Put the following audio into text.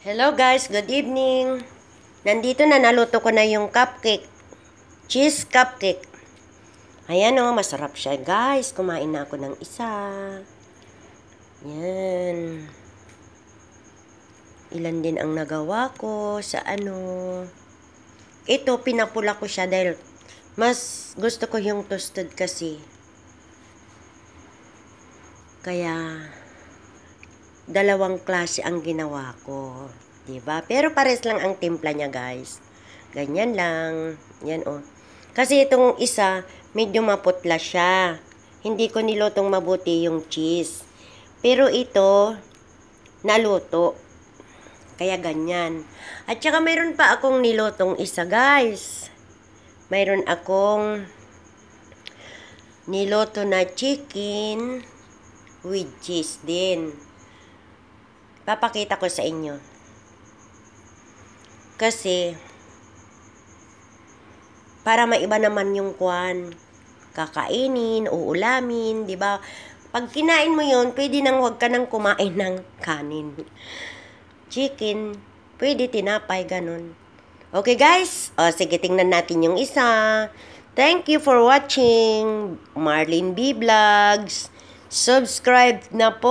Hello guys, good evening. Nandito na, naluto ko na yung cupcake. Cheese cupcake. Ayan o, masarap siya guys. Kumain na ako ng isa. Yan. Ilan din ang nagawa ko sa ano. Ito, pinapula ko siya dahil mas gusto ko yung toasted kasi. Kaya dalawang klase ang ginawa ko, 'di ba? Pero pares lang ang timpla niya, guys. Ganyan lang. Yan oh. Kasi itong isa, medyo maputla siya. Hindi ko nilutong mabuti yung cheese. Pero ito naluto. Kaya ganyan. At saka mayroon pa akong nilutong isa, guys. Mayroon akong niluto na chicken with cheese din. Papakita ko sa inyo. Kasi, para maiba naman yung kwan. Kakainin, uulamin, di ba? Pag kinain mo yon, pwede nang wag ka nang kumain ng kanin. Chicken, pwede tinapay, ganun. Okay guys? O, sige, tingnan natin yung isa. Thank you for watching Marlene B Vlogs. Subscribe na po.